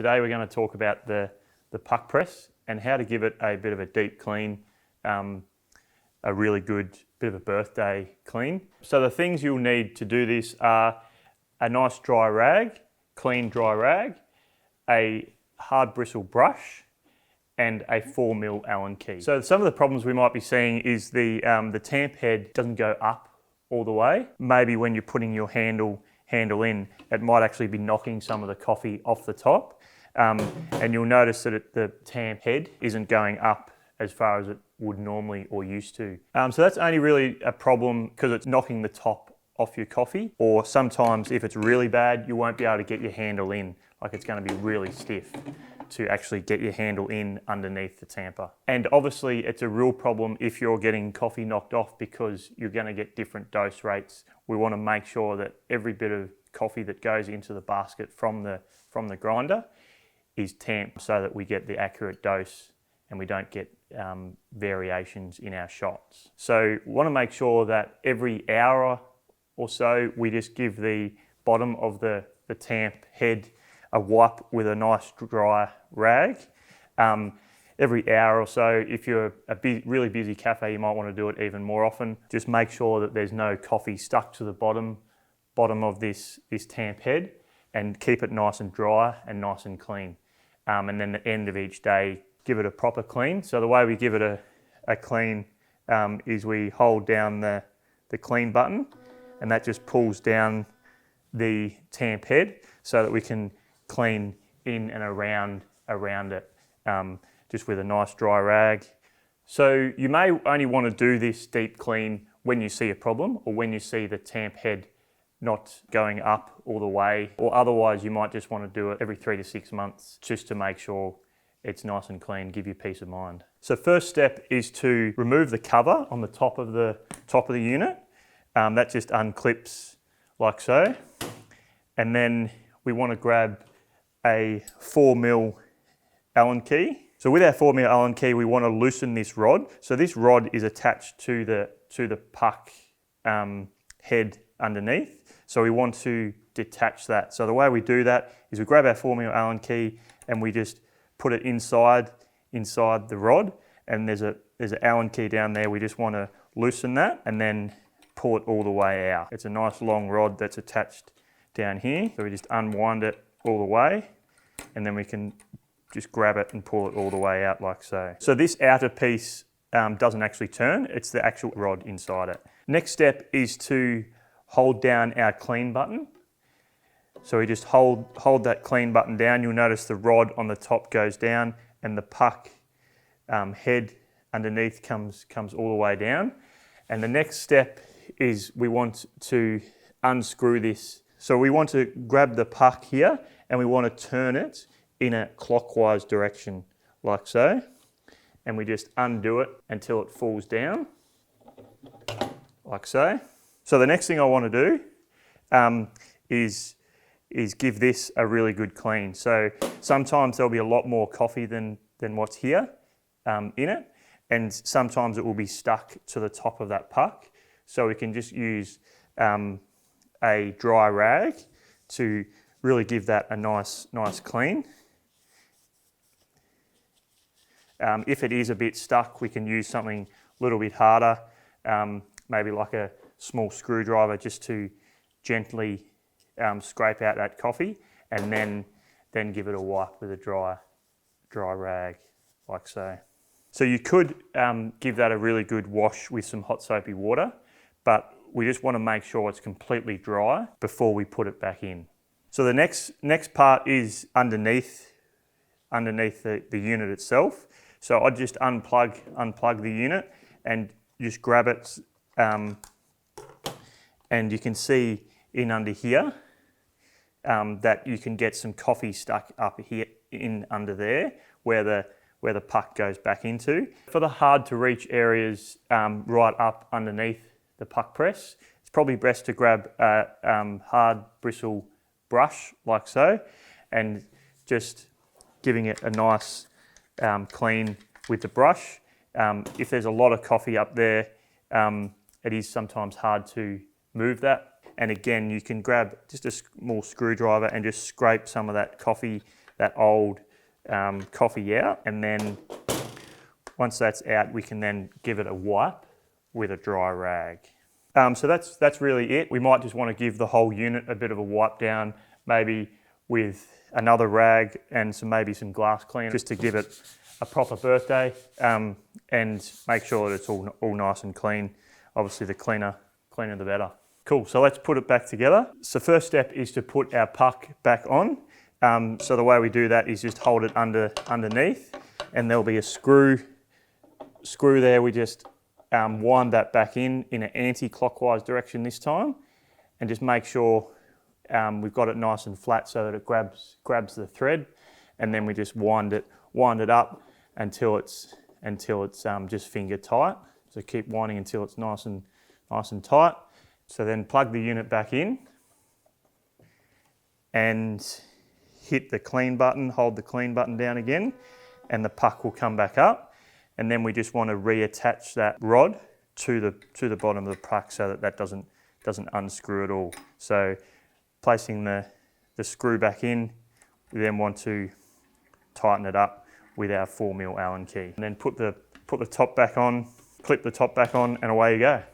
Today we're going to talk about the Puqpress and how to give it a bit of a deep clean, a really good bit of a birthday clean. So the things you'll need to do this are a nice dry rag, clean dry rag, a hard bristle brush, and a 4mm Allen key. So some of the problems we might be seeing is the tamp head doesn't go up all the way. Maybe when you're putting your handle in, it might actually be knocking some of the coffee off the top. And you'll notice that the tamp head isn't going up as far as it would normally or used to. So that's only really a problem because it's knocking the top off your coffee, or sometimes if it's really bad, you won't be able to get your handle in, like it's going to be really stiff to actually get your handle in underneath the tamper. And obviously it's a real problem if you're getting coffee knocked off because you're going to get different dose rates. We want to make sure that every bit of coffee that goes into the basket from the grinder is tamped so that we get the accurate dose and we don't get variations in our shots. So we want to make sure that every hour or so we just give the bottom of the tamp head a wipe with a nice dry rag. Every hour or so, if you're a really busy cafe, you might want to do it even more often. Just make sure that there's no coffee stuck to the bottom of this tamp head, and keep it nice and dry and nice and clean. And then at the end of each day, give it a proper clean. So the way we give it a clean is we hold down the clean button, and that just pulls down the tamp head so that we can clean in and around it, just with a nice dry rag. So you may only want to do this deep clean when you see a problem, or when you see the tamp head not going up all the way, or otherwise you might just want to do it every 3 to 6 months just to make sure it's nice and clean, give you peace of mind. So first step is to remove the cover on the top of the unit. That just unclips like so. And then we want to grab a 4mm Allen key. So with our 4mm Allen key, we want to loosen this rod. So this rod is attached to the puck head underneath. So we want to detach that. So the way we do that is we grab our 4mm Allen key and we just put it inside the rod, and there's an Allen key down there. We just want to loosen that and then pull it all the way out. It's a nice long rod that's attached down here. So we just unwind it all the way, and then we can just grab it and pull it all the way out like so. So this outer piece doesn't actually turn, it's the actual rod inside it. Next step is to hold down our clean button. So we just hold that clean button down. You'll notice the rod on the top goes down, and the puck head underneath comes all the way down. And the next step is we want to unscrew this. So we want to grab the puck here and we want to turn it in a clockwise direction like so. And we just undo it until it falls down like so. So the next thing I want to do is give this a really good clean. So sometimes there'll be a lot more coffee than what's here in it, and sometimes it will be stuck to the top of that puck. So we can just use a dry rag to really give that a nice clean. If it is a bit stuck, we can use something a little bit harder, maybe like a small screwdriver, just to gently scrape out that coffee, and then give it a wipe with a dry rag like so. So you could give that a really good wash with some hot soapy water, but we just want to make sure it's completely dry before we put it back in. So the next part is underneath the unit itself. So I just unplug the unit and just grab it, and you can see in under here that you can get some coffee stuck up here in under there where the puck goes back into. For the hard to reach areas right up underneath the Puqpress, it's probably best to grab a hard bristle brush like so, and just giving it a nice clean with the brush. If there's a lot of coffee up there, it is sometimes hard to move that. And again, you can grab just a small screwdriver and just scrape some of that coffee that old coffee out, and then once that's out, we can then give it a wipe with a dry rag. So that's really it. We might just want to give the whole unit a bit of a wipe down, maybe with another rag and maybe some glass cleaner, just to give it a proper birthday, and make sure that it's all nice and clean. Obviously, the cleaner the better. Cool, so let's put it back together. So first step is to put our puck back on. So the way we do that is just hold it underneath, and there'll be a screw there. We just wind that back in an anti-clockwise direction this time, and just make sure we've got it nice and flat so that it grabs the thread, and then we just wind it up until it's just finger tight. So keep winding until it's nice and tight. So then plug the unit back in and hit the clean button, hold the clean button down again, and the puck will come back up. And then we just want to reattach that rod to the bottom of the puck so that doesn't unscrew at all. So placing the screw back in, we then want to tighten it up with our 4mm Allen key. And then put the top back on, clip the top back on, and away you go.